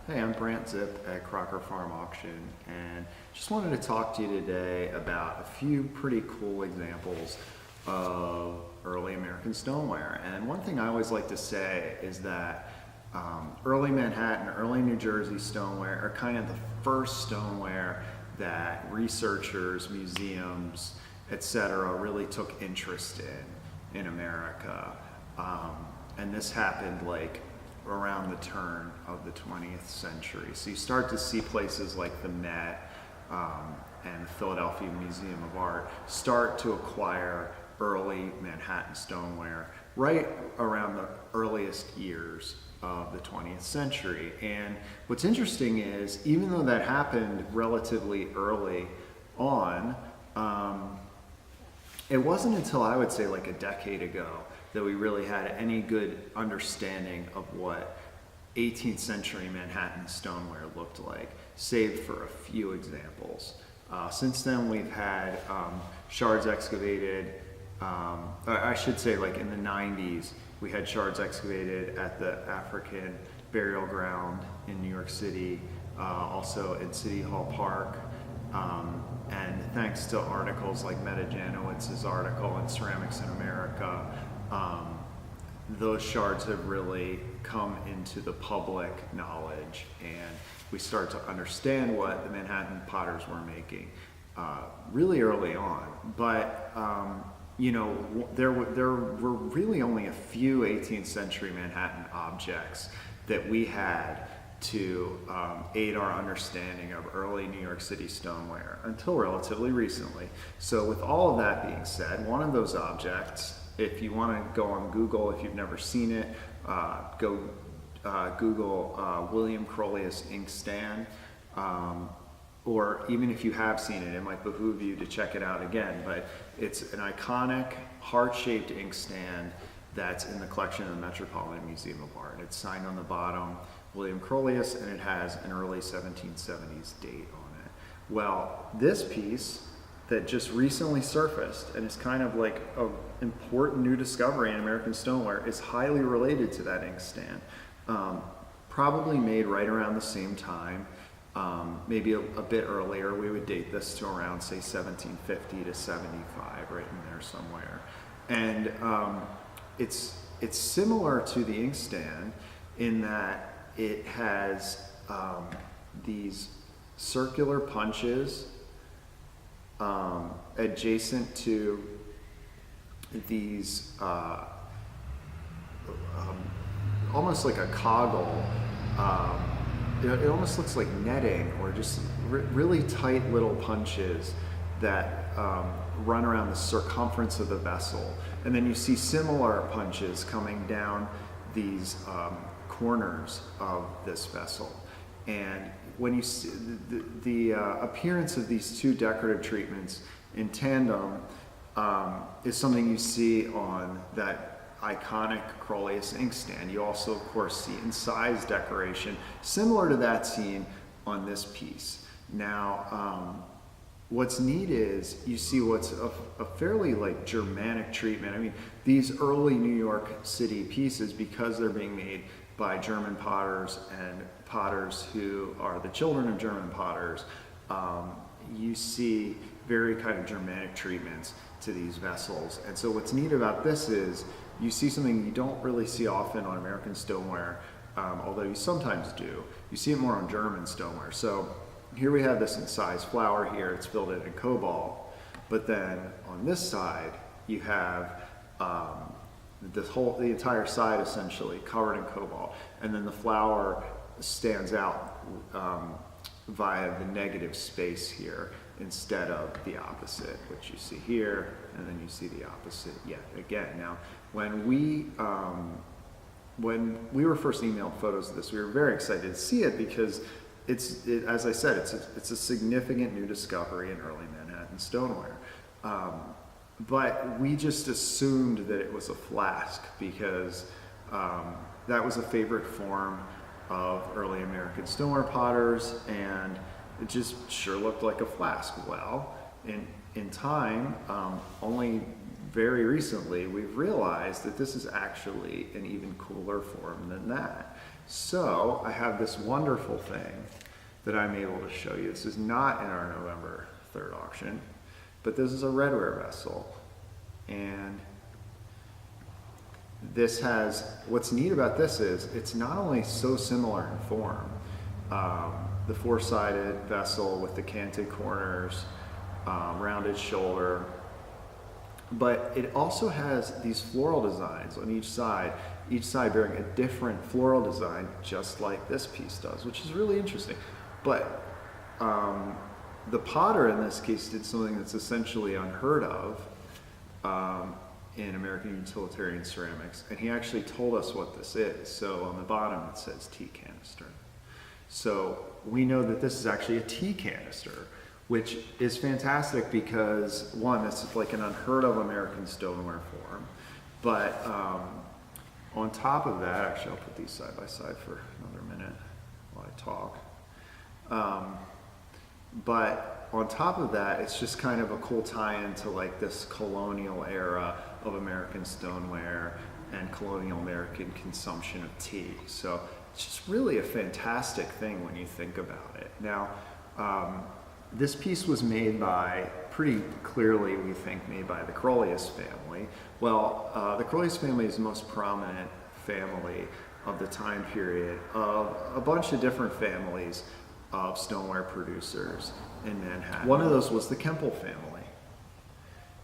Hey, I'm Brant Zip at Crocker Farm Auction, and just wanted to talk to you today about a few pretty cool examples of early American stoneware. And one thing I always like to say is that early Manhattan, early New Jersey stoneware are kind of the first stoneware that researchers, museums, etc., really took interest in America. And this happened like around the turn of the 20th century. So you start to see places like the Met and the Philadelphia Museum of Art start to acquire early Manhattan stoneware right around the earliest years of the 20th century. And what's interesting is, even though that happened relatively early on, it wasn't until I would say like a decade ago that we really had any good understanding of what 18th century Manhattan stoneware looked like, save for a few examples. Since then, we've had shards excavated. I should say, like in the 90s, we had shards excavated at the African Burial Ground in New York City, also in City Hall Park. And thanks to articles like Meta Janowitz's article in Ceramics in America, those shards have really come into the public knowledge, and we start to understand what the Manhattan potters were making really early on. But there were really only a few 18th century Manhattan objects that we had to aid our understanding of early New York City stoneware until relatively recently. So with all of that being said, one of those objects, if you want to go on Google, if you've never seen it, go Google William Crolius inkstand, or even if you have seen it, it might behoove you to check it out again. But it's an iconic heart-shaped inkstand that's in the collection of the Metropolitan Museum of Art. It's signed on the bottom, William Crolius, and it has an early 1770s date on it. Well, this piece that just recently surfaced and is kind of like an important new discovery in American stoneware is highly related to that inkstand. Probably made right around the same time, maybe a bit earlier. We would date this to around, say, 1750 to 75, right in there somewhere. And it's similar to the inkstand in that it has these circular punches adjacent to these almost like a coggle. It almost looks like netting, or just really tight little punches that run around the circumference of the vessel. And then you see similar punches coming down these corners of this vessel. And when you see the appearance of these two decorative treatments in tandem is something you see on that iconic Crolius inkstand. You also, of course, see incised decoration similar to that seen on this piece. Now, what's neat is you see what's a fairly like Germanic treatment. I mean, these early New York City pieces, because they're being made by German potters and potters who are the children of German potters, you see very kind of Germanic treatments to these vessels. And so what's neat about this is you see something you don't really see often on American stoneware, although you sometimes do. You see it more on German stoneware. So here we have this incised flower here, it's filled in cobalt, but then on this side you have the entire side essentially covered in cobalt, and then the flower stands out via the negative space here instead of the opposite, which you see here, and then you see the opposite yet again. Now, when we were first emailed photos of this, we were very excited to see it because as I said, it's a significant new discovery in early Manhattan stoneware. But we just assumed that it was a flask because that was a favorite form of early American stoneware potters, and it just sure looked like a flask. Well, in time, only very recently, we've realized that this is actually an even cooler form than that. So I have this wonderful thing that I'm able to show you. This is not in our November 3rd auction, but this is a redware vessel. And this has, what's neat about this is it's not only so similar in form, the four-sided vessel with the canted corners, rounded shoulder, but it also has these floral designs on each side bearing a different floral design, just like this piece does, which is really interesting. But the potter in this case did something that's essentially unheard of in American utilitarian ceramics, and he actually told us what this is. So on the bottom it says tea canister. So we know that this is actually a tea canister, which is fantastic because, one, this is like an unheard of American stoneware form, but on top of that, actually I'll put these side by side for another minute while I talk. But on top of that, it's just kind of a cool tie-in to like this colonial era of American stoneware and colonial American consumption of tea. So it's just really a fantastic thing when you think about it. Now, this piece was made by, pretty clearly we think, made by the Crolius family. Well, the Crolius family is the most prominent family of the time period of a bunch of different families of stoneware producers in Manhattan. One of those was the Kemple family.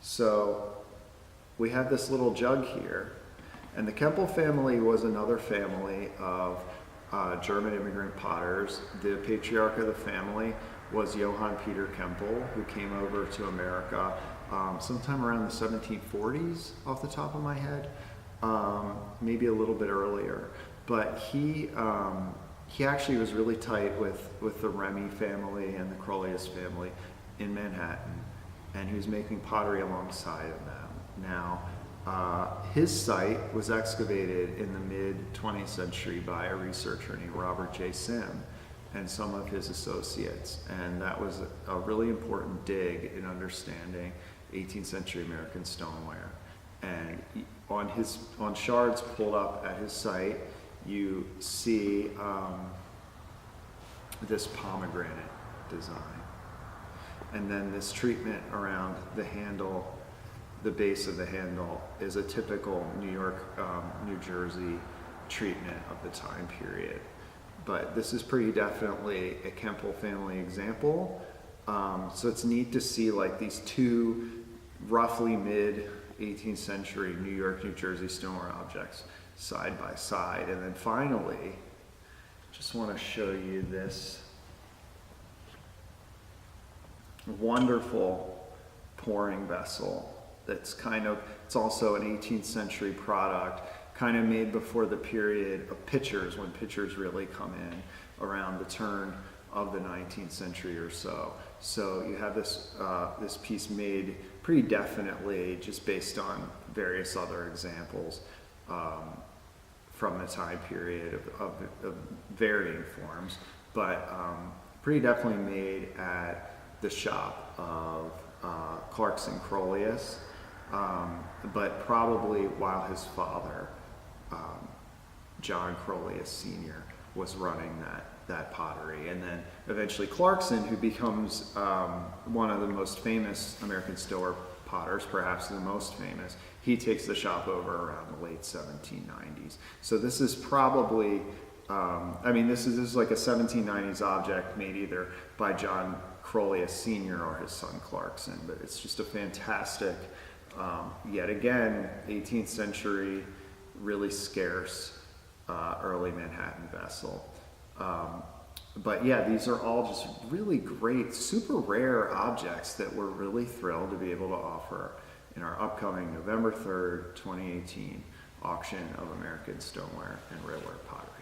So we have this little jug here, and the Kemple family was another family of German immigrant potters. The patriarch of the family was Johann Peter Kemple, who came over to America sometime around the 1740s, off the top of my head, maybe a little bit earlier. But he actually was really tight with the Remy family and the Crolius family in Manhattan, and he was making pottery alongside of them. Now, his site was excavated in the mid-20th century by a researcher named Robert J. Sim and some of his associates, and that was a really important dig in understanding 18th century American stoneware. And on shards pulled up at his site, you see this pomegranate design, and then this treatment around the handle. The base of the handle is a typical New York, New Jersey treatment of the time period. But this is pretty definitely a Kemple family example. So it's neat to see like these two roughly mid 18th century New York, New Jersey stoneware objects side by side. And then finally, just want to show you this wonderful pouring vessel. That's it's also an 18th century product, kind of made before the period of pitchers, when pitchers really come in around the turn of the 19th century or so. So you have this piece made pretty definitely just based on various other examples from the time period of varying forms, but pretty definitely made at the shop of Clarkson Crolius. But probably while his father, John Crolius Sr., was running that pottery. And then eventually Clarkson, who becomes one of the most famous American stoneware potters, perhaps the most famous, he takes the shop over around the late 1790s. So this is probably, this is like a 1790s object made either by John Crolius Sr. or his son Clarkson, but it's just a fantastic, yet again, 18th century, really scarce early Manhattan vessel. But yeah, these are all just really great, super rare objects that we're really thrilled to be able to offer in our upcoming November 3rd, 2018 auction of American stoneware and redware pottery.